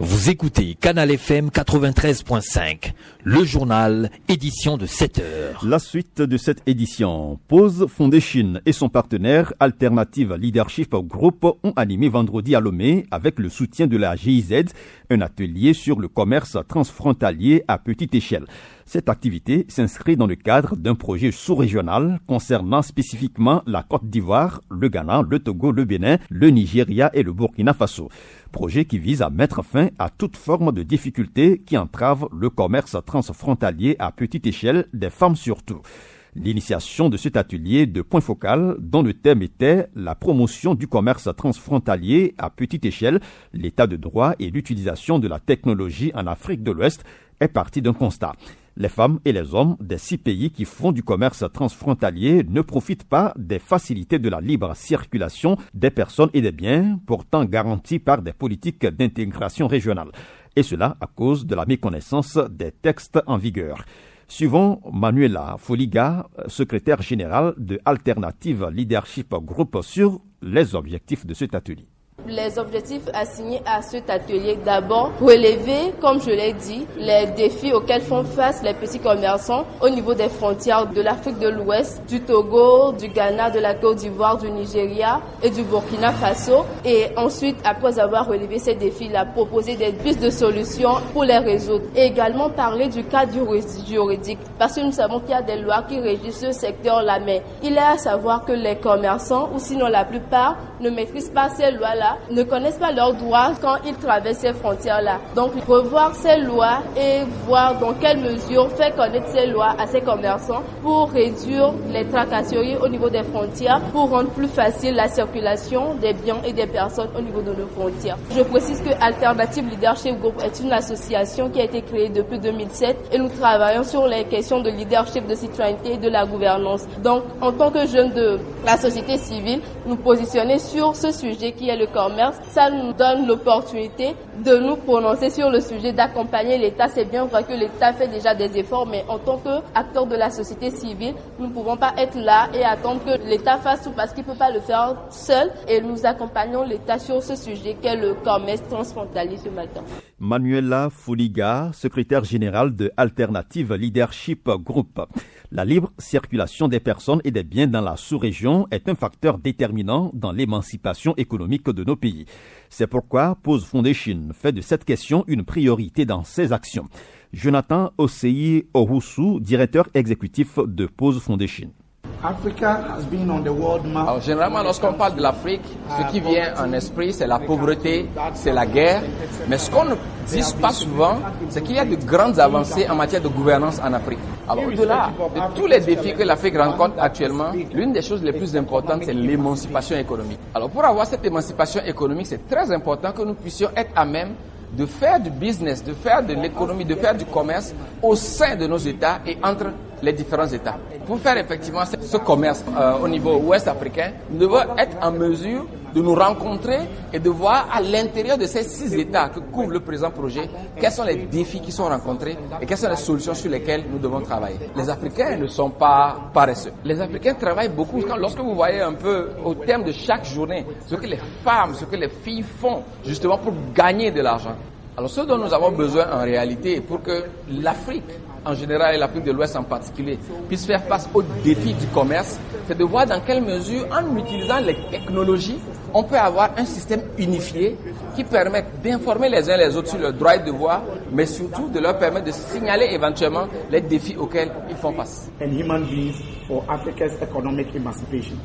Vous écoutez Canal FM 93.5, le journal, édition de 7 heures. La suite de cette édition, Pause Foundation et son partenaire Alternative Leadership Group ont animé vendredi à Lomé, avec le soutien de la GIZ, un atelier sur le commerce transfrontalier à petite échelle. Cette activité s'inscrit dans le cadre d'un projet sous-régional concernant spécifiquement la Côte d'Ivoire, le Ghana, le Togo, le Bénin, le Nigeria et le Burkina Faso. Projet qui vise à mettre fin à toute forme de difficulté qui entrave le commerce transfrontalier à petite échelle, des femmes surtout. L'initiation de cet atelier de point focal, dont le thème était la promotion du commerce transfrontalier à petite échelle, l'état de droit et l'utilisation de la technologie en Afrique de l'Ouest, est parti d'un constat. Les femmes et les hommes des 6 pays qui font du commerce transfrontalier ne profitent pas des facilités de la libre circulation des personnes et des biens, pourtant garanties par des politiques d'intégration régionale. Et cela à cause de la méconnaissance des textes en vigueur. Suivons Manuela Foliga, secrétaire générale de Alternative Leadership Group, sur les objectifs de cet atelier. Les objectifs assignés à cet atelier, d'abord, relever, comme je l'ai dit, les défis auxquels font face les petits commerçants au niveau des frontières de l'Afrique de l'Ouest, du Togo, du Ghana, de la Côte d'Ivoire, du Nigeria et du Burkina Faso. Et ensuite, après avoir relevé ces défis-là, proposer des pistes de solutions pour les résoudre. Et également parler du cadre juridique, parce que nous savons qu'il y a des lois qui régissent ce secteur-là, mais il est à savoir que les commerçants, ou sinon la plupart, ne maîtrisent pas ces lois-là, ne connaissent pas leurs droits quand ils traversent ces frontières-là. Donc, revoir ces lois et voir dans quelle mesure faire connaître ces lois à ces commerçants pour réduire les tracasseries au niveau des frontières, pour rendre plus facile la circulation des biens et des personnes au niveau de nos frontières. Je précise que Alternative Leadership Group est une association qui a été créée depuis 2007 et nous travaillons sur les questions de leadership, de citoyenneté et de la gouvernance. Donc, en tant que jeunes de la société civile, nous positionner sur ce sujet qui est le commerce, ça nous donne l'opportunité de nous prononcer sur le sujet, d'accompagner l'État. C'est bien vrai que l'État fait déjà des efforts, mais en tant qu'acteur de la société civile, nous ne pouvons pas être là et attendre que l'État fasse tout parce qu'il ne peut pas le faire seul. Et nous accompagnons l'État sur ce sujet qu'est le commerce transfrontalier ce matin. Manuela Foliga, secrétaire générale de Alternative Leadership Group. La libre circulation des personnes et des biens dans la sous-région est un facteur déterminant dans l'émancipation économique de nos pays. C'est pourquoi Pause Foundation fait de cette question une priorité dans ses actions. Jonathan Osei Ohusu, directeur exécutif de Pause Foundation. Alors, généralement, lorsqu'on parle de l'Afrique, ce qui vient en esprit, c'est la pauvreté, c'est la guerre. Mais ce qu'on ne dit pas souvent, c'est qu'il y a de grandes avancées en matière de gouvernance en Afrique. Alors, au-delà de tous les défis que l'Afrique rencontre actuellement, l'une des choses les plus importantes, c'est l'émancipation économique. Alors, pour avoir cette émancipation économique, c'est très important que nous puissions être à même de faire du business, de faire de l'économie, de faire du commerce au sein de nos États et entre les différents États. Pour faire effectivement ce commerce au niveau ouest africain, nous devons être en mesure de nous rencontrer et de voir à l'intérieur de ces 6 États que couvre le présent projet, quels sont les défis qui sont rencontrés et quelles sont les solutions sur lesquelles nous devons travailler. Les Africains ne sont pas paresseux. Les Africains travaillent beaucoup. Lorsque vous voyez un peu au terme de chaque journée ce que les femmes, ce que les filles font justement pour gagner de l'argent. Alors ce dont nous avons besoin en réalité pour que l'Afrique en général et l'Afrique de l'Ouest en particulier puisse faire face aux défis du commerce, c'est de voir dans quelle mesure, en utilisant les technologies, on peut avoir un système unifié qui permette d'informer les uns les autres sur leurs droits et devoirs, mais surtout de leur permettre de signaler éventuellement les défis auxquels ils font face. And human beings for Africa's economic emancipation.